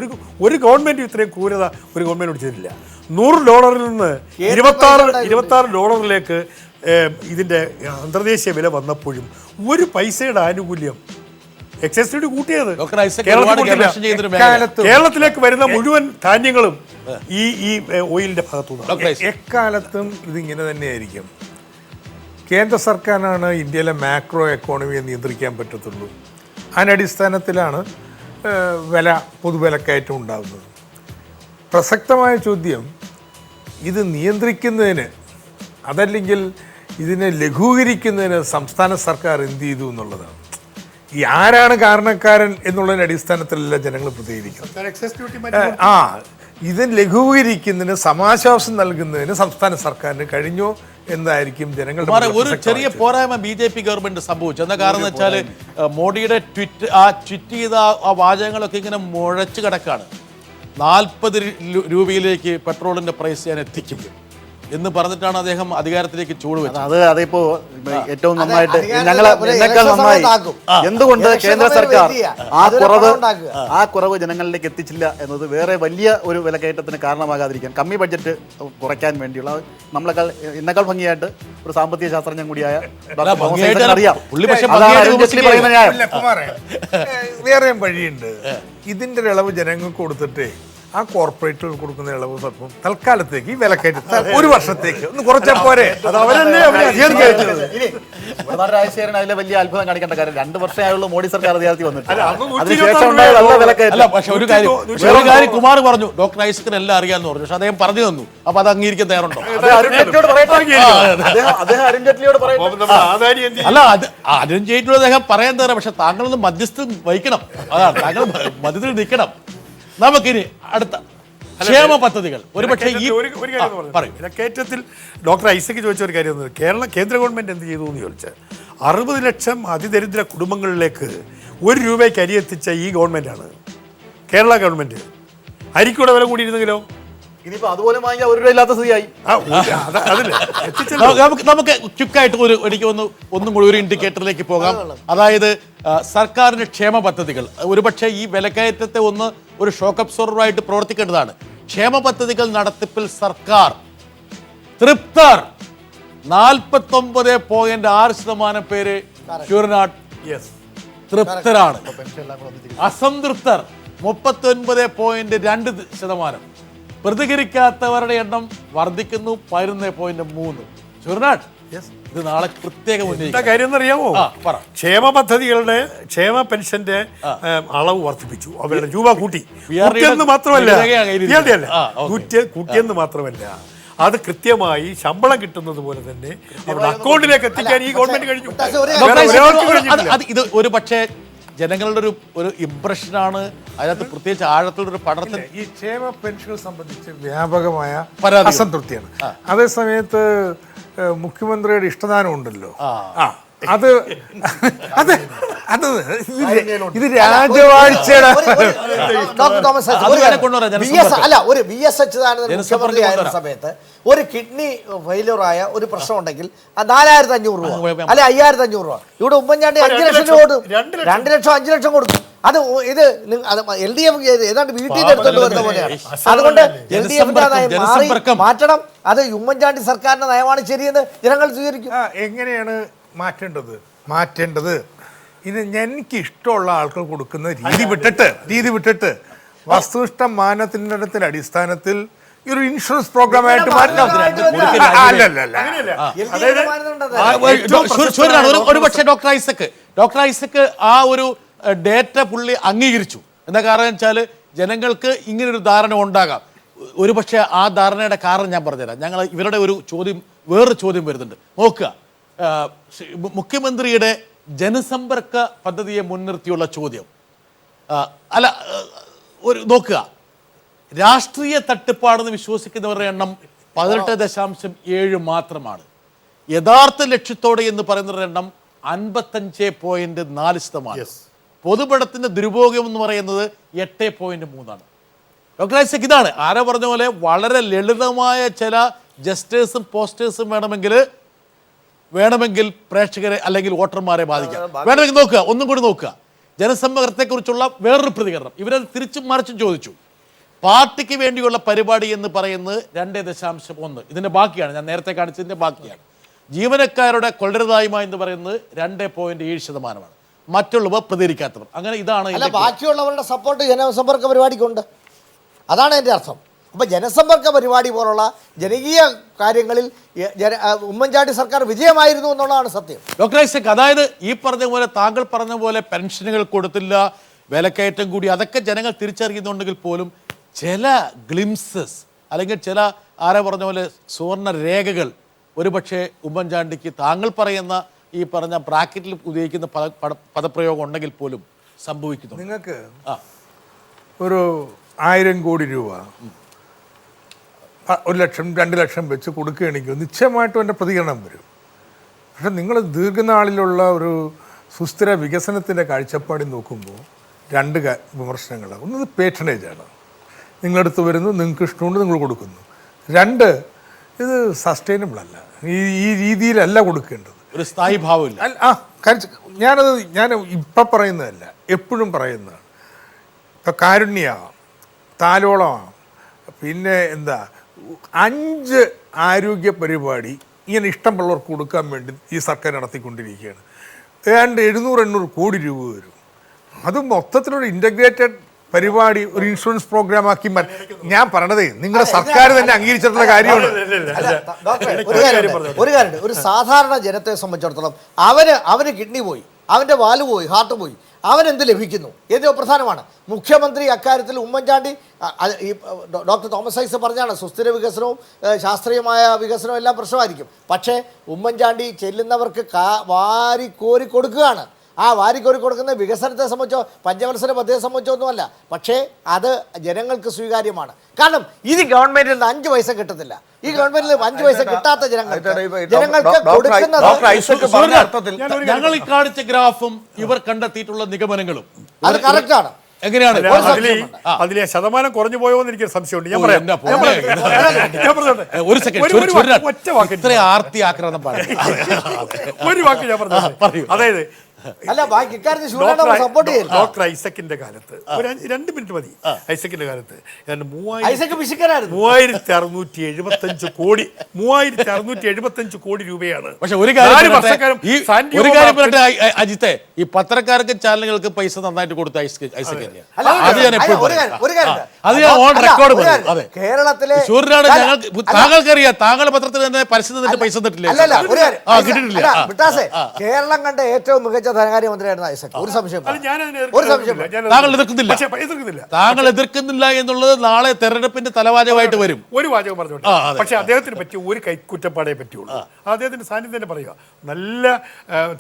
ഒരു ഗവൺമെന്റ് ഇത്രയും ക്രൂരത ഒരു ഗവൺമെന്റ് ചെയ്തില്ല. $100 നിന്ന് $26 ഇതിന്റെ അന്തർദേശീയ വില വന്നപ്പോഴും ഒരു പൈസയുടെ ആനുകൂല്യം എക്സൈസ് ഡ്യൂട്ടി കൂട്ടിയത് കേരളത്തിലേക്ക് വരുന്ന മുഴുവൻ ധാന്യങ്ങളും ഈ ഓയിലിന്റെ ഭാഗത്തുനിന്ന്. എക്കാലത്തും ഇതിങ്ങനെ തന്നെയായിരിക്കും. കേന്ദ്ര സർക്കാരിനാണ് ഇന്ത്യയിലെ മാക്രോ എക്കോണമിയെ നിയന്ത്രിക്കാൻ പറ്റത്തുള്ളൂ. അതിനടിസ്ഥാനത്തിലാണ് പൊതുവിലക്കയറ്റം ഉണ്ടാകുന്നത്. പ്രസക്തമായ ചോദ്യം, ഇത് നിയന്ത്രിക്കുന്നതിന് അതല്ലെങ്കിൽ ഇതിനെ ലഘൂകരിക്കുന്നതിന് സംസ്ഥാന സർക്കാർ എന്ത് ചെയ്തു എന്നുള്ളതാണ്. ഈ ആരാണ് കാരണക്കാരൻ എന്നുള്ളതിൻ്റെ അടിസ്ഥാനത്തിലല്ല ജനങ്ങൾ പ്രതികരിക്കുന്നത്. ഇതിന് ലഘൂകരിക്കുന്നതിന് സമാശ്വാസം നൽകുന്നതിന് സംസ്ഥാന സർക്കാരിന് കഴിഞ്ഞോ എന്നായിരിക്കും ജനങ്ങളുടെ ഒരു ചെറിയ പോരായ്മ BJP ഗവൺമെന്റ് സംഭവിച്ചു. എന്താ കാരണം എന്ന് വെച്ചാൽ മോഡിയുടെ ട്വിറ്റ് ചെയ്ത ആ വാചകങ്ങളൊക്കെ ഇങ്ങനെ മുഴച്ചു കിടക്കാണ്. 40 രൂപയിലേക്ക് പെട്രോളിന്റെ പ്രൈസ് ഞാൻ എത്തിക്കും എന്ന് പറഞ്ഞിട്ടാണ് അദ്ദേഹം അധികാരത്തിലേക്ക് ചൂടുവെച്ചത്. അതിപ്പോ ഏറ്റവും നന്നായിട്ട് ഞങ്ങളെക്കാൾ നന്നായി എന്തുകൊണ്ട് കേന്ദ്ര സർക്കാർ ആ കുറവ് ജനങ്ങളിലേക്ക് എത്തിച്ചില്ല എന്നത് വേറെ വലിയ ഒരു വിലക്കയറ്റത്തിന് കാരണമാകാതിരിക്കാൻ, കമ്മി ബഡ്ജറ്റ് കുറയ്ക്കാൻ വേണ്ടിയുള്ള എന്നെക്കാൾ ഭംഗിയായിട്ട് ഒരു സാമ്പത്തിക ശാസ്ത്രജ്ഞൻ കൂടിയായ അറിയാം. വേറെയും വഴിയുണ്ട്. ഇതിന്റെ ഇളവ് ജനങ്ങൾക്ക് കൊടുത്തിട്ടേ ആ കോർപ്പറേറ്റുകൾ കൊടുക്കുന്ന ഇളവ് സ്വല്പം തൽക്കാലത്തേക്ക് ഈ വിലക്കയറ്റം ഒരു വർഷത്തേക്ക് ഒന്ന് കുറച്ചാൽ പോരെ. അത് അവരല്ലേ രാജശേഖരൻ അതിലെ വലിയ അത്ഭുതം കാണിക്കേണ്ട കാര്യം 2 വർഷമായുള്ള മോഡി സർക്കാർ അധികാരത്തിൽ വന്നിട്ട് പക്ഷെ ഒരു കാര്യം കുമാർ പറഞ്ഞു, ഡോക്ടർ ഐസക്കിന് എല്ലാം അറിയാമെന്ന് പറഞ്ഞു. പക്ഷെ അദ്ദേഹം പറഞ്ഞു തന്നു. അപ്പൊ അത് അംഗീകരിക്കാൻ തയ്യാറുണ്ടോ? അല്ല, അത് അരുൺ ജെയ്റ്റ്ലിയോട് അദ്ദേഹം പറയാൻ തരാം. പക്ഷെ താങ്കളൊന്ന് മധ്യസ്ഥം വഹിക്കണം. അതാണ്, താങ്കൾ മധ്യത്തിൽ നിൽക്കണം. നമുക്കിനി അടുത്ത ക്ഷേമ പദ്ധതികൾ ഒരുപക്ഷെ വിലക്കയറ്റത്തിൽ ഡോക്ടർ ഐസക്ക് ചോദിച്ച ഒരു കാര്യം, കേന്ദ്ര ഗവൺമെന്റ് എന്ത് ചെയ്തു എന്ന് ചോദിച്ചാൽ 60 ലക്ഷം അതിദരിദ്ര കുടുംബങ്ങളിലേക്ക് 1 രൂപയ്ക്ക് അരി എത്തിച്ച ഈ ഗവൺമെന്റാണ് കേരള ഗവൺമെന്റ്. അരിക്കൂടെ വില കൂടിയിരുന്നെങ്കിലോ ഇനിയിപ്പോ അതുപോലെ വാങ്ങിയാൽ 1 രൂപ ഇല്ലാത്ത സ്ഥിതിയായി. നമുക്ക് ക്വിക്കായിട്ട് എനിക്ക് ഒന്നും കൂടി ഒരു ഇൻഡിക്കേറ്ററിലേക്ക് പോകാം. അതായത് സർക്കാരിന്റെ ക്ഷേമ പദ്ധതികൾ ഒരുപക്ഷെ ഈ വിലക്കയറ്റത്തെ ഒരു ഷോക്ക് അബ്സോർവറായിട്ട് പ്രവർത്തിക്കേണ്ടതാണ്. ക്ഷേമ പദ്ധതികൾ നടത്തിപ്പിൽ സർക്കാർ തൃപ്തർ 49.6% പേര് തൃപ്തരാണ്. അസംതൃപ്തർ 39.2%. പ്രതികരിക്കാത്തവരുടെ എണ്ണം വർദ്ധിക്കുന്നു, 11.3. ശൂരനാട്, ഇത് നാളെ പ്രത്യേകം കാര്യം എന്നറിയാമോ? ക്ഷേമ പദ്ധതികളുടെ ക്ഷേമ പെൻഷന്റെ അളവ് വർദ്ധിപ്പിച്ചു, അവരുടെ രൂപ കൂട്ടി. കൂട്ടിയെന്ന് മാത്രമല്ല അത് കൃത്യമായി ശമ്പളം കിട്ടുന്നത് പോലെ തന്നെ അവരുടെ അക്കൗണ്ടിലേക്ക് എത്തിക്കാൻ ഈ ഗവൺമെന്റ് കഴിഞ്ഞു. ഇത് ഒരു പക്ഷേ ജനങ്ങളുടെ ഒരു ഇംപ്രഷനാണ്. അതിനകത്ത് പ്രത്യേകിച്ച് ആഴത്തിലൊരു പഠനത്തിൽ ഈ ക്ഷേമ പെൻഷനുകൾ സംബന്ധിച്ച് വ്യാപകമായ അസംതൃപ്തിയാണ്. അതേ സമയത്ത് മുഖ്യമന്ത്രിയുടെ ഇഷ്ടദാനം ഉണ്ടല്ലോ, അത് ഇത് രാജവാഴ്ചയുടെ ഒരു VS അച്യുതാനന്ദൻ മുഖ്യമന്ത്രി ആയിരുന്ന സമയത്ത് ഒരു കിഡ്നി ഫെയിലിയറായ ഒരു പ്രശ്നം ഉണ്ടെങ്കിൽ 4,500 രൂപ അല്ലെ 5,500 രൂപ. ഇവിടെ ഉമ്മൻചാണ്ടി 5 ലക്ഷം രൂപ കൊടുക്കും, 2 ലക്ഷം 5 ലക്ഷം കൊടുക്കും. അത് ഇത് LDF ഏതാണ്ട് വീട്ടിൽ നിന്ന് എടുത്തോണ്ട് വരുന്ന പോലെയാണ്. അതുകൊണ്ട് LDF മാറ്റണം. അത് ഉമ്മൻചാണ്ടി സർക്കാരിന്റെ നയമാണ് ശരിയെന്ന് ജനങ്ങൾ സ്വീകരിക്കും. എങ്ങനെയാണ് മാറ്റേണ്ടത്? ഇത് എനിക്ക് ഇഷ്ടമുള്ള ആൾക്കാർ കൊടുക്കുന്ന രീതി വിട്ടിട്ട് വസ്തുനിഷ്ഠ മാനദണ്ഡത്തിന്റെ അടിസ്ഥാനത്തിൽ ഈ ഒരു ഇൻഷുറൻസ് പ്രോഗ്രാമായിട്ട് മാറ്റണം. അല്ലല്ല ഒരുപക്ഷെ ഡോക്ടർ ഐസക്ക് ആ ഒരു ഡേറ്റ പുള്ളി അംഗീകരിച്ചു. എന്താ കാരണം വെച്ചാൽ ജനങ്ങൾക്ക് ഇങ്ങനൊരു ധാരണ ഉണ്ടാകാം. ഒരുപക്ഷെ ആ ധാരണയുടെ കാരണം ഞാൻ പറഞ്ഞുതരാം. ഞങ്ങൾ ഇവരുടെ ഒരു ചോദ്യം, വേറൊരു ചോദ്യം വരുന്നുണ്ട്. നോക്കുക, മുഖ്യമന്ത്രിയുടെ ജനസമ്പർക്ക പദ്ധതിയെ മുൻനിർത്തിയുള്ള ചോദ്യം. അല്ല, നോക്കുക, രാഷ്ട്രീയ തട്ടിപ്പാടെന്ന് വിശ്വസിക്കുന്നവരുടെ എണ്ണം 18.7 മാത്രമാണ്. യഥാർത്ഥ ലക്ഷ്യത്തോടെ എന്ന് പറയുന്നവരുടെ എണ്ണം 55.4%. പൊതുപടത്തിന്റെ ദുരുപയോഗം എന്ന് പറയുന്നത് 8.3. ഡോക്ടർ ഐസക്, ഇതാണ് ആരോ പറഞ്ഞ പോലെ വളരെ ലളിതമായ ചില ജസ്റ്റേഴ്സും പോസ്റ്റേഴ്സും വേണമെങ്കിൽ പ്രേക്ഷകരെ അല്ലെങ്കിൽ വോട്ടർമാരെ ബാധിക്കാം. വേണമെങ്കിൽ നോക്കുക, ഒന്നും കൂടി നോക്കുക, ജനസമ്പർക്കത്തെക്കുറിച്ചുള്ള വേറൊരു പ്രതികരണം. ഇവരത് തിരിച്ചും മറിച്ചും ചോദിച്ചു. പാർട്ടിക്ക് വേണ്ടിയുള്ള പരിപാടി എന്ന് പറയുന്നത് 2.1. ഇതിന്റെ ബാക്കിയാണ്, ഞാൻ നേരത്തെ കാണിച്ചതിന്റെ ബാക്കിയാണ്. ജീവനക്കാരുടെ കൊള്ളരുതായ്മ എന്ന് പറയുന്നത് 2.7%. മറ്റുള്ളവർ പ്രതികരിക്കാത്തവർ. അങ്ങനെ ഇതാണ്. ബാക്കിയുള്ളവരുടെ സപ്പോർട്ട് ജനസമ്പർക്ക പരിപാടിക്കുണ്ട്. അതാണ് എൻ്റെ അർത്ഥം. അപ്പം ജനസമ്പർക്ക പരിപാടി പോലുള്ള ജനകീയ കാര്യങ്ങളിൽ ഉമ്മൻചാണ്ടി സർക്കാർ വിജയമായിരുന്നു എന്നുള്ളതാണ് സത്യം. ഡോക്ടർ ഐസക്, അതായത് ഈ പറഞ്ഞ പോലെ, താങ്കൾ പറഞ്ഞ പോലെ പെൻഷനുകൾ കൊടുത്തില്ല, വിലക്കയറ്റം കൂടി, അതൊക്കെ ജനങ്ങൾ തിരിച്ചറിയുന്നുണ്ടെങ്കിൽ പോലും ചില ഗ്ലിംസസ് അല്ലെങ്കിൽ ചില ആരാ പറഞ്ഞ പോലെ സുവർണ രേഖകൾ ഒരുപക്ഷെ ഉമ്മൻചാണ്ടിക്ക് താങ്കൾ പറയുന്ന ഈ പറഞ്ഞ ബ്രാക്കറ്റിൽ ഉപയോഗിക്കുന്ന പദപ്രയോഗം ഉണ്ടെങ്കിൽ പോലും സംഭവിക്കുന്നു. നിങ്ങൾക്ക് ഒരു 1000 കോടി രൂപ 1 ലക്ഷം 2 ലക്ഷം വെച്ച് കൊടുക്കുകയാണെങ്കിൽ നിശ്ചയമായിട്ടും എൻ്റെ പ്രതികരണം വരും. പക്ഷെ നിങ്ങൾ ദീർഘനാളിലുള്ള ഒരു സുസ്ഥിര വികസനത്തിൻ്റെ കാഴ്ചപ്പാടിൽ നോക്കുമ്പോൾ 2 വിമർശനങ്ങളാണ്. ഒന്ന്, പേറ്റണേജാണ്. നിങ്ങളടുത്ത് വരുന്നു, നിങ്ങൾക്ക് ഇഷ്ടമുണ്ട്, നിങ്ങൾ കൊടുക്കുന്നു. 2, ഇത് സസ്റ്റൈനബിൾ അല്ല. ഈ രീതിയിലല്ല കൊടുക്കേണ്ടത്. ഒരു സ്ഥായി ഭാവമില്ല. ഞാൻ ഇപ്പം പറയുന്നതല്ല, എപ്പോഴും പറയുന്നതാണ്. ഇപ്പം കാരുണ്യമാവാം, താലോളമാവാം, പിന്നെ 5 ആരോഗ്യ പരിപാടി ഇങ്ങനെ ഇഷ്ടമുള്ളവർക്ക് കൊടുക്കാൻ വേണ്ടി ഈ സർക്കാർ നടത്തിക്കൊണ്ടിരിക്കുകയാണ്. ഏതാണ്ട് 700-800 കോടി രൂപ വരും. അത് മൊത്തത്തിലൊരു ഇൻ്റഗ്രേറ്റഡ് പരിപാടി, ഒരു ഇൻഷുറൻസ് പ്രോഗ്രാം ആക്കി ഞാൻ പറഞ്ഞതേ നിങ്ങളുടെ സർക്കാർ തന്നെ അംഗീകരിച്ചിട്ടുള്ള കാര്യമാണ്. ഒരു കാര്യം, ഒരു സാധാരണ ജനത്തെ സംബന്ധിച്ചിടത്തോളം അവന് കിഡ്നി പോയി, അവൻ്റെ വാല് പോയി, ഹാർട്ട് പോയി, അവനെന്ത് ലഭിക്കുന്നു ഏറ്റവും പ്രധാനമാണ്. മുഖ്യമന്ത്രി അക്കാര്യത്തിൽ ഉമ്മൻചാണ്ടി ഈ ഡോക്ടർ തോമസ് ഐസക് പറഞ്ഞാണ്, സുസ്ഥിര വികസനവും ശാസ്ത്രീയമായ വികസനവും എല്ലാം പ്രശ്നമായിരിക്കും. പക്ഷേ ഉമ്മൻചാണ്ടി ചെല്ലുന്നവർക്ക് വാരിക്കോരി കൊടുക്കുകയാണ്. ആ വാരിക്കോരി കൊടുക്കുന്ന വികസനത്തെ സംബന്ധിച്ചോ പഞ്ചവത്സര പദ്ധതിയെ സംബന്ധിച്ചോ ഒന്നുമല്ല. പക്ഷേ അത് ജനങ്ങൾക്ക് സ്വീകാര്യമാണ്. കാരണം ഇത് ഗവൺമെന്റിൽ നിന്ന് 5 പൈസ കിട്ടത്തില്ല. ഈ ഗവൺമെന്റിൽ 5 പൈസ കിട്ടാത്ത ജനങ്ങൾക്ക് കൊടുക്കുന്നത്. ഞങ്ങൾ ഈ കാണിച്ച ഗ്രാഫും ഇവർ കണ്ടെത്തിയിട്ടുള്ള നിഗമനങ്ങളും അത് കറക്റ്റാണ്. എങ്ങനെയാണ് അതിലെ ശതമാനം കുറഞ്ഞു പോയോ എന്ന് എനിക്ക് സംശയമുണ്ട്. ഞാൻ പറയാം, ഒരു സെക്കൻഡ്, ഇത്ര ആർത്തി ആക്രമണം ഒരു വാക്ക് ഞാൻ പറഞ്ഞു. അതായത് ഡോക്ടർ ഐസക്കിന്റെ കാലത്ത് ഒരു 2 മിനിറ്റ് മതി. ഐസക്കിന്റെ കാലത്ത് 3675 കോടി രൂപയാണ്. പക്ഷെ ഒരു കാര്യം അജിത്തെ, ഈ പത്രക്കാർക്ക് ചാനലുകൾക്ക് പൈസ നന്നായിട്ട് കൊടുത്ത ഐസക്, അത് ഞാൻ ഓൺ റെക്കോർഡ് പറയും. അതെ, കേരളത്തിലെ സൂര്യനാട് താങ്കൾക്കറിയാം, താങ്കളുടെ പത്രത്തിൽ തന്നെ പരസ്യം തന്നിട്ട് പൈസ തന്നിട്ടില്ല, കിട്ടിയിട്ടില്ല. കേരളം കണ്ട ഏറ്റവും മികച്ച ധനകാര്യമന്ത്രിയായിരുന്നു ഐസക്. ഒരു സംശയം താങ്കൾ എതിർക്കുന്നില്ല എന്നുള്ളത് നാളെ തെരഞ്ഞെടുപ്പിന്റെ തലവാചകമായിട്ട് വരും. ഒരു വാചകം പറഞ്ഞോട്ടെ. പക്ഷെ അദ്ദേഹത്തിന് പറ്റിയ ഒരു കൈക്കുറ്റപ്പാടേ പറ്റുള്ളൂ. അദ്ദേഹത്തിന്റെ സാന്നിധ്യം തന്നെ പറയുക. നല്ല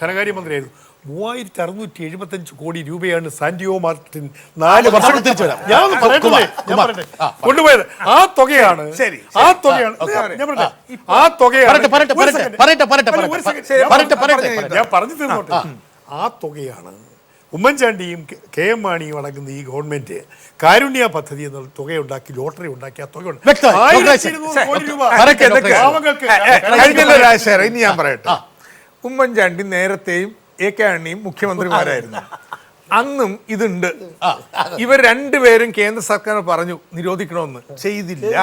ധനകാര്യമന്ത്രിയായിരുന്നു. 3675 കോടി രൂപയാണ് സാന്റിയോ മാർട്ടിൻ 4 വർഷം കൊണ്ടുപോയത്. ആ തുകയാണ് ഞാൻ പറഞ്ഞു തീർന്നോട്ടെ. ആ തുകയാണ് ഉമ്മൻചാണ്ടിയും KM മാണിയും അടങ്ങുന്ന ഈ ഗവൺമെന്റ് കാരുണ്യ പദ്ധതി എന്നുള്ള തുകയുണ്ടാക്കി, ലോട്ടറി ഉണ്ടാക്കി. ആ തുക ഇനി ഞാൻ പറയട്ടെ, ഉമ്മൻചാണ്ടി നേരത്തെയും AK ആന്റണിയും മുഖ്യമന്ത്രിമാരായിരുന്നു. അന്നും ഇതുണ്ട്. ഇവർ 2 പേരും കേന്ദ്ര സർക്കാർ പറഞ്ഞു നിരോധിക്കണമെന്ന്, ചെയ്തില്ല.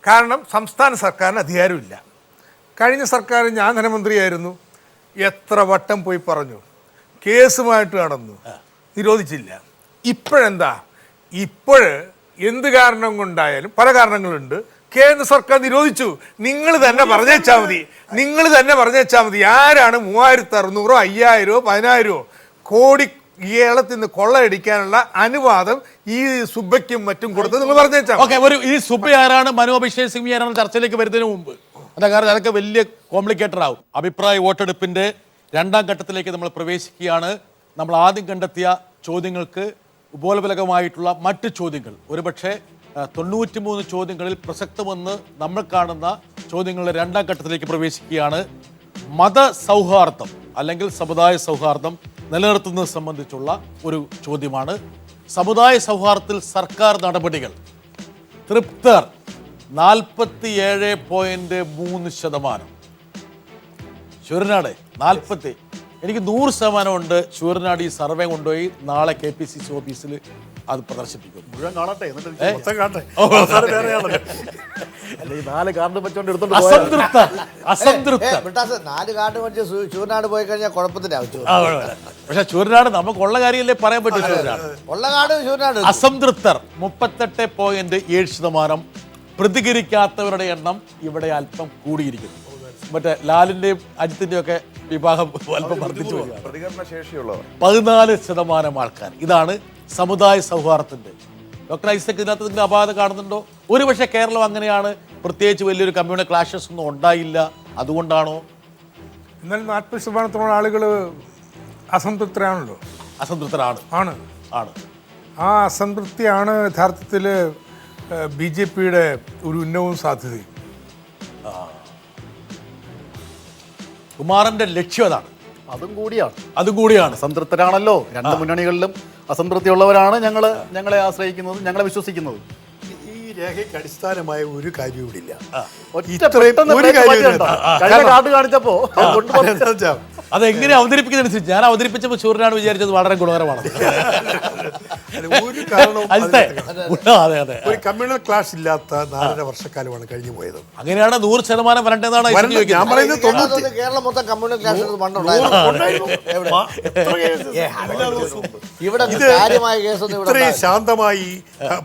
കാരണം സംസ്ഥാന സർക്കാരിന് അധികാരമില്ല. കഴിഞ്ഞ സർക്കാർ ഞാൻ ധനമന്ത്രിയായിരുന്നു, എത്ര വട്ടം പോയി പറഞ്ഞു, കേസുമായിട്ട് നടന്നു, നിരോധിച്ചില്ല. ഇപ്പോഴെന്താ, എന്ത് കാരണം കൊണ്ടായാലും പല കാരണങ്ങളുണ്ട്, കേന്ദ്ര സർക്കാർ നിരോധിച്ചു. നിങ്ങൾ തന്നെ പറഞ്ഞേച്ചാൽ മതി ആരാണ് 3600, 5000, 10000 കോടി കേരളത്തിൽ നിന്ന് കൊള്ളയടിക്കാനുള്ള അനുവാദം ഈ സുബയ്ക്കും മറ്റും കൊടുത്ത് നിങ്ങൾ പറഞ്ഞേച്ചാൽ. ഓക്കെ, ഈ സുബ ആരാണ്, മനു അഭിഷേക് സിംഗ് ആരാണ് ചർച്ചയിലേക്ക് വരുന്നതിന് മുമ്പ് അതാ, കാരണം അതൊക്കെ വലിയ കോംപ്ലിക്കേറ്റഡ് ആവും. അഭിപ്രായ വോട്ടെടുപ്പിന്റെ 2ാം ഘട്ടത്തിലേക്ക് നമ്മൾ പ്രവേശിക്കുകയാണ്. നമ്മൾ ആദ്യം കണ്ടെത്തിയ ചോദ്യങ്ങൾക്ക് ഉപോത്ബലകമായിട്ടുള്ള മറ്റ് ചോദ്യങ്ങൾ, ഒരുപക്ഷെ 93 ചോദ്യങ്ങളിൽ പ്രസക്തമെന്ന് നമ്മൾ കാണുന്ന ചോദ്യങ്ങളുടെ 2ാം ഘട്ടത്തിലേക്ക് പ്രവേശിക്കുകയാണ്. മതസൗഹാർദ്ദം അല്ലെങ്കിൽ സമുദായ സൗഹാർദ്ദം നിലനിർത്തുന്നത് സംബന്ധിച്ചുള്ള ഒരു ചോദ്യമാണ്. സമുദായ സൗഹാർദ്ദത്തിൽ സർക്കാർ നടപടികൾ തൃപ്തർ 47.3%. ശൂരനാട് 40. എനിക്ക് 100% ഉണ്ട്. ശൂരനാട് ഈ സർവേ കൊണ്ടുപോയി നാളെ KPCC ഓഫീസിൽ അത് പ്രദർശിപ്പിക്കും. മുഴുവൻ കാണട്ടെ, എന്നിട്ട് മൊത്തം കാണട്ടെ. അല്ല, ഈ 4 കാർഡ് വെച്ചോണ്ട് എടുത്തോണ്ട് അസംതൃപ്തർ. 4 കാർഡ് വെച്ച് ചൂരനാട് പോയി കഴിഞ്ഞാൽ കുഴപ്പത്തിന്റെ ആവശ്യം. പക്ഷെ ശൂരനാട് നമുക്കുള്ള കാര്യമല്ലേ പറയാൻ പറ്റും. ശൂരനാട് ഉള്ള കാർഡ് ചൂരനാട്. അസംതൃപ്തർ 38.7%. പ്രതികരിക്കാത്തവരുടെ എണ്ണം ഇവിടെ അല്പം കൂടിയിരിക്കുന്നു. മറ്റേ ലാലിന്റെയും അജിത്തിന്റെയും ഒക്കെ വിഭാഗം അല്പം വർദ്ധിച്ചു വരികയാണ്. പ്രതികരണ ശേഷിയുള്ളവർ 14% ആൾക്കാർ. ഇതാണ് സമുദായ സൗഹാർദ്ദത്തിന്റെ. ഡോക്ടർ ഐസക്, ഇതിനകത്ത് നിങ്ങൾ അപാകത കാണുന്നുണ്ടോ? ഒരുപക്ഷെ കേരളം അങ്ങനെയാണ്, പ്രത്യേകിച്ച് വലിയൊരു കമ്മ്യൂണൽ ക്ലാഷസ് ഒന്നും ഉണ്ടായില്ല, അതുകൊണ്ടാണോ? എന്നാൽ 40% ആളുകൾ അസംതൃപ്തരാണല്ലോ. അസംതൃപ്തരാണ്. ആണ്. ആണ്. ആ അസംതൃപ്തിയാണ് യഥാർത്ഥത്തിൽ BJPയുടെ ഒരു ഉന്നവും സാധ്യതയും. കുമാരന്റെ ലക്ഷ്യം അതാണ്. അതും കൂടിയാണ്. അസംതൃപ്തരാണല്ലോ 2 മുന്നണികളിലും. അസംതൃപ്തിയുള്ളവരാണ് ഞങ്ങളെ ആശ്രയിക്കുന്നത്, ഞങ്ങളെ വിശ്വസിക്കുന്നത്. ഈ രേഖയ്ക്ക് അടിസ്ഥാനമായ ഒരു കാര്യം ഇവിടെ ഇല്ല. കാർഡ് കാണിച്ചപ്പോ അതെങ്ങനെ അവതരിപ്പിക്കുന്നതനുസരിച്ച് ഞാൻ അവതരിപ്പിച്ചപ്പോൾ ശൂരനാണ് വിചാരിച്ചത് വളരെ ഗുണകരമാണ്. ഒരു കാരണവും അതെ അതെ, ഒരു കമ്മ്യൂണൽ ക്ലാഷ് ഇല്ലാത്ത 4.5 വർഷക്കാലമാണ് കഴിഞ്ഞു പോയത്. അങ്ങനെയാണ് 100% വരേണ്ടതാണ്. ഞാൻ പറയുന്നത് കേരളം മൊത്തം കമ്മ്യൂണൽ ക്ലാസ് ഇവിടെ കാര്യമായ കേസൊന്നും ഇവിടെ ഇത്രയും ശാന്തമായി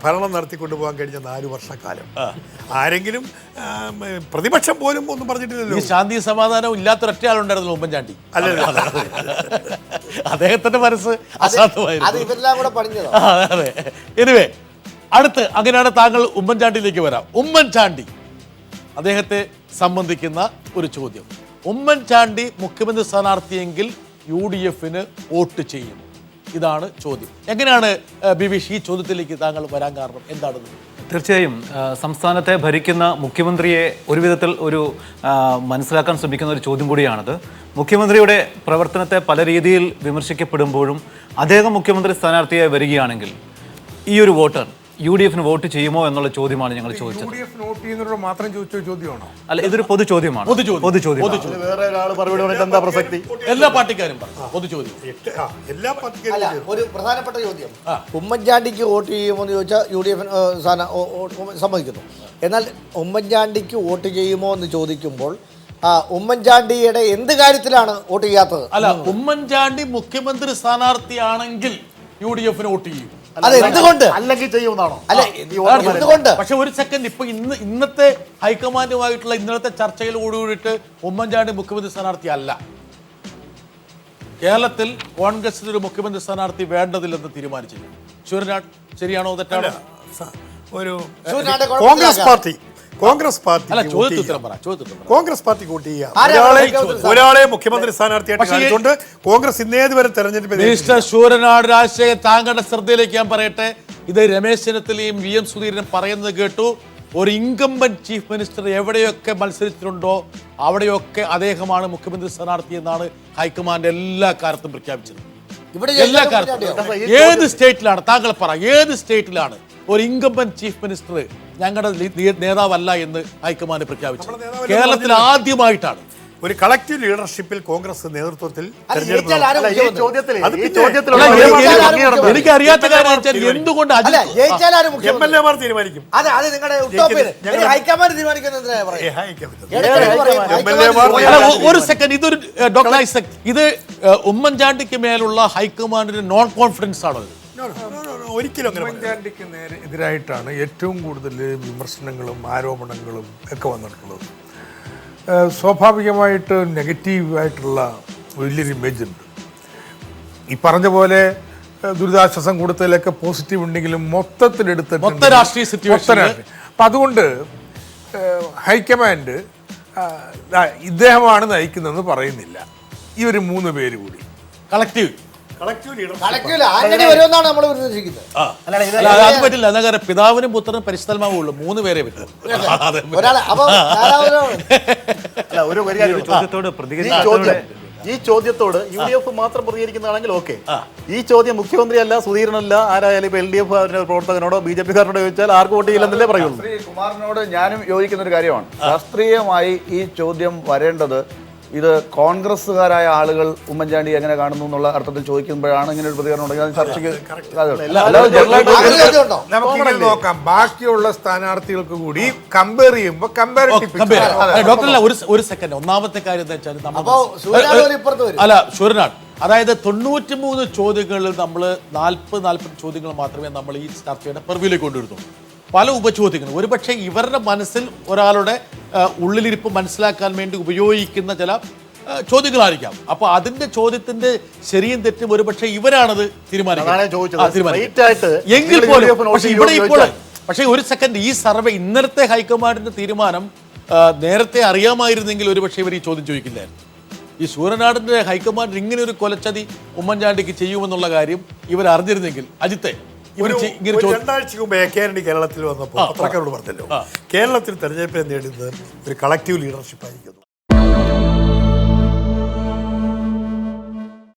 ഭരണം നടത്തിക്കൊണ്ടു പോകാൻ കഴിഞ്ഞ 4 വർഷക്കാലം ആരെങ്കിലും പ്രതിപക്ഷം പോലും ഒന്നും പറഞ്ഞിട്ടില്ലല്ലോ. ഈ ശാന്തി സമാധാനവും ഇല്ലാത്തൊരൊറ്റ ആളുണ്ടായിരുന്നല്ലോ, ഉമ്മൻചാണ്ടി. അദ്ദേഹത്തിന്റെ മനസ്സ് അസാധ്യമായിരുന്നു. അതെ. എനിവേ, അടുത്ത് അങ്ങനെയാണ് താങ്കൾ ഉമ്മൻചാണ്ടിയിലേക്ക് വരാം. ഉമ്മൻചാണ്ടി, അദ്ദേഹത്തെ സംബന്ധിക്കുന്ന ഒരു ചോദ്യം. ഉമ്മൻചാണ്ടി മുഖ്യമന്ത്രി സ്ഥാനാർത്ഥിയെങ്കിൽ UDFന് വോട്ട് ചെയ്യും. ഇതാണ് ചോദ്യം. എങ്ങനെയാണ് ബിബീഷ് ഈ ചോദ്യത്തിലേക്ക് താങ്കൾ വരാൻ കാരണം എന്താണ്? തീർച്ചയായും സംസ്ഥാനത്തെ ഭരിക്കുന്ന മുഖ്യമന്ത്രിയെ ഒരു വിധത്തിൽ മനസ്സിലാക്കാൻ ശ്രമിക്കുന്ന ഒരു ചോദ്യം കൂടിയാണത്. മുഖ്യമന്ത്രിയുടെ പ്രവർത്തനത്തെ പല രീതിയിൽ വിമർശിക്കപ്പെടുമ്പോഴും അദ്ദേഹം മുഖ്യമന്ത്രി സ്ഥാനാർത്ഥിയായി വരികയാണെങ്കിൽ ഈ ഒരു വോട്ടർ UDFന് വോട്ട് ചെയ്യുമോ എന്നുള്ള ചോദ്യമാണ് ഞങ്ങൾ ചോദിച്ചത്. വോട്ട് ചെയ്യുന്നവരോട് മാത്രം ചോദിച്ച ചോദ്യമാണോ? അല്ല, ഇതൊരു പൊതു ചോദ്യമാണ്. വേറെ ഒരാൾ മറുപടി പറഞ്ഞിട്ട് എന്താ പ്രസക്തി? എല്ലാ പാർട്ടിക്കാരും പൊതു ചോദ്യം. എല്ലാ പാർട്ടിക്കാരും ഒരു പ്രധാനപ്പെട്ട ചോദ്യം, ഉമ്മൻചാണ്ടിക്ക് വോട്ട് ചെയ്യുമോ എന്ന് ചോദിച്ചാൽ UDF സമ്മതിക്കുന്നു. എന്നാൽ ഉമ്മൻചാണ്ടിക്ക് വോട്ട് ചെയ്യുമോ എന്ന് ചോദിക്കുമ്പോൾ ഉമ്മൻചാണ്ടിയുടെ എന്ത് കാര്യത്തിലാണ് വോട്ട് ചെയ്യാത്തത്? അല്ല, ഉമ്മൻചാണ്ടി മുഖ്യമന്ത്രി സ്ഥാനാർത്ഥിയാണെങ്കിൽ UDFന് വോട്ട് ചെയ്യും. അതെന്തുകൊണ്ട്? അല്ലെങ്കിൽ ചെയ്യുന്നതാണോ? അല്ല, എന്തുകൊണ്ട്? പക്ഷെ ഒരു സെക്കൻഡ്, ഇപ്പൊ ഇന്നത്തെ ഹൈക്കമാൻഡുമായിട്ടുള്ള ഇന്നലത്തെ ചർച്ചയിൽ കൂടിയിട്ട് ഉമ്മൻചാണ്ടി മുഖ്യമന്ത്രി സ്ഥാനാർത്ഥി അല്ല. കേരളത്തിൽ കോൺഗ്രസിന് ഒരു മുഖ്യമന്ത്രി സ്ഥാനാർത്ഥി വേണ്ടതില്ലെന്ന് തീരുമാനിച്ചില്ല. ശൂരനാട് ശരിയാണോ തെറ്റാണോ? ഒരു കോൺഗ്രസ് പാർട്ടി അല്ല, ചോദ്യത്തിന് പറ. കോൺഗ്രസ് പാർട്ടി വോട്ട് ചെയ്യാം. ഒരാളെ മുഖ്യമന്ത്രി സ്ഥാനാർത്ഥിയായിട്ട് കാണിച്ചുകൊണ്ട് കോൺഗ്രസ് ഇന്നേതുവരെ തെരഞ്ഞെടുപ്പ്. മിനിസ്റ്റർ ശൂരനാട് രാജശേഖരൻ, താങ്കളുടെ ശ്രദ്ധയിലേക്ക് ഞാൻ പറയട്ടെ. ഇത് രമേശ് ചെന്നിത്തലയും VM സുധീരനും പറയുന്നത് കേട്ടു. ഒരു ഇൻകംബന്റ് ചീഫ് മിനിസ്റ്റർ എവിടെയൊക്കെ മത്സരിച്ചിട്ടുണ്ടോ അവിടെയൊക്കെ അദ്ദേഹമാണ് മുഖ്യമന്ത്രി സ്ഥാനാർത്ഥി എന്നാണ് ഹൈക്കമാൻഡ് എല്ലാ കാലത്തും പ്രഖ്യാപിച്ചത്. എല്ലാ കാലത്തും. ഏത് സ്റ്റേറ്റിലാണ് താങ്കൾ പറ, ഏത് സ്റ്റേറ്റിലാണ് ഒരു ഇൻകംബന്റ് ചീഫ് മിനിസ്റ്റർ ഞങ്ങളുടെ നേതാവല്ല എന്ന് ഹൈക്കമാൻഡ് പ്രഖ്യാപിച്ചു? കേരളത്തിൽ ആദ്യമായിട്ടാണ്. ഒരു കളക്റ്റീവ് ലീഡർഷിപ്പിൽ കോൺഗ്രസ് നേതൃത്വത്തിൽ എനിക്ക് അറിയാത്ത കാര്യം എന്തുകൊണ്ട് MLA-മാർ തീരുമാനിക്കും. ഒരു സെക്കൻഡ്, ഇതൊരു ഡോക്ടർ ഐസക്, ഇത് ഉമ്മൻചാണ്ടിക്ക് മേലുള്ള ഹൈക്കമാൻഡിന്റെ നോൺ കോൺഫിഡൻസ് ആണോ? ഒരിക്കലും അങ്ങനെ പറയാൻ ഉമ്മൻചാണ്ടിക്ക് നേരെ എതിരായിട്ടാണ് ഏറ്റവും കൂടുതൽ വിമർശനങ്ങളും ആരോപണങ്ങളും ഒക്കെ വന്നിട്ടുള്ളത്. സ്വാഭാവികമായിട്ട് നെഗറ്റീവായിട്ടുള്ള വലിയൊരു ഇമേജ് ഉണ്ട്. ഈ പറഞ്ഞ പോലെ ദുരിതാശ്വാസം കൊടുത്തതിലൊക്കെ പോസിറ്റീവ് ഉണ്ടെങ്കിലും മൊത്തത്തിലെടുത്തിട്ട് മൊത്ത രാഷ്ട്രീയ situation അപ്പം അതുകൊണ്ട് ഹൈക്കമാൻഡ് ഇദ്ദേഹമാണ് നയിക്കുന്നതെന്ന് പറയുന്നില്ല. ഈ ഒരു 3 പേര് കൂടി collective collective leader collective Antony വരുമെന്നാണ് നമ്മൾ പ്രതീക്ഷിക്കുന്നത്. അല്ല, അത് പറ്റില്ല. എന്നാ കാരണം പിതാവിനും പുത്രനും പരിശുദ്ധാത്മാവുള്ളൂ 3 പേരെ പറ്റും. ഒരാളെ അപ്പൊ അല്ല ഒരു കാര്യം ചോദ്യത്തോട് ഈ ചോദ്യത്തോട് UDF മാത്രം പ്രതികരിക്കുന്നതാണെങ്കിൽ ഓക്കെ. ഈ ചോദ്യം മുഖ്യമന്ത്രി അല്ല, സുധീരനല്ല, ആരായാലും ഇപ്പൊ LDF പ്രവർത്തകനോടോ BJP കാരനോടോ ചോദിച്ചാൽ ആർക്ക് വോട്ട് ചെയ്യില്ലെന്നല്ലേ പറയുള്ളൂ. ശ്രീ കുമാറിനോട് ഞാനും യോജിക്കുന്ന ഒരു കാര്യമാണ്. ശാസ്ത്രീയമായി ഈ ചോദ്യം വരേണ്ടത് ഇത് കോൺഗ്രസ്സുകാരായ ആളുകൾ ഉമ്മൻചാണ്ടി എങ്ങനെ കാണുന്നു എന്നുള്ള അർത്ഥത്തിൽ ചോദിക്കുമ്പോഴാണ് ഇങ്ങനെ ഒരു പ്രതികരണം ഉണ്ടെങ്കിൽ അത് ചർച്ചയ്ക്ക് നമുക്കിങ്ങനെ നോക്കാം. ബാക്കിയുള്ള സ്ഥാനാർത്ഥികൾക്ക് കൂടി കമ്പയർ ചെയ്യുമ്പോൾ ഡോക്ടറല്ല, ഒരു സെക്കൻഡ്. ഒന്നാമത്തെ കാര്യം എന്താ വെച്ചാൽ അപ്പൊ സൂര്യനാട് ഇപ്പുറത്ത് വരും. അല്ല, ശൂരനാട്, അതായത് 93 ചോദ്യങ്ങളിൽ നമ്മൾ 40 ചോദ്യങ്ങൾ മാത്രമേ നമ്മൾ ഈ ചർച്ചയുടെ പെർവ്യൂലേക്ക് കൊണ്ടുവരുന്നുള്ളൂ. പല ഉപചോദ്യങ്ങളും ഒരുപക്ഷെ ഇവരുടെ മനസ്സിൽ ഒരാളുടെ ഉള്ളിലിരിപ്പ് മനസ്സിലാക്കാൻ വേണ്ടി ഉപയോഗിക്കുന്ന ചില ചോദ്യങ്ങളായിരിക്കാം. അപ്പോൾ അതിന്റെ ചോദ്യത്തിന്റെ ശരിയും തെറ്റും ഒരുപക്ഷെ ഇവരാണത് എങ്കിൽ പോലും പക്ഷെ ഇവിടെ ഇപ്പോൾ പക്ഷേ ഒരു സെക്കൻഡ്, ഈ സർവേ ഇന്നലത്തെ ഹൈക്കമാൻഡിന്റെ തീരുമാനം നേരത്തെ അറിയാമായിരുന്നെങ്കിൽ ഒരുപക്ഷെ ഇവർ ഈ ചോദ്യം ചോദിക്കില്ലായിരുന്നു. ഈ സൂര്യനാടിന്റെ ഹൈക്കമാൻഡ് ഇങ്ങനെ ഒരു കൊലച്ചതി ഉമ്മൻചാണ്ടിക്ക് ചെയ്യുമെന്നുള്ള കാര്യം ഇവർ അറിഞ്ഞിരുന്നെങ്കിൽ അജിത്തെ ഒരു 2 ആഴ്ചക്ക് മുമ്പ് AK കേരളത്തിൽ വന്നപ്പോൾ പത്രക്കാരോട് പറഞ്ഞല്ലോ, കേരളത്തിൽ തെരഞ്ഞെടുപ്പിനെ നേടുന്നത് ഒരു കളക്റ്റീവ് ലീഡർഷിപ്പ് ആയിരിക്കുന്നു.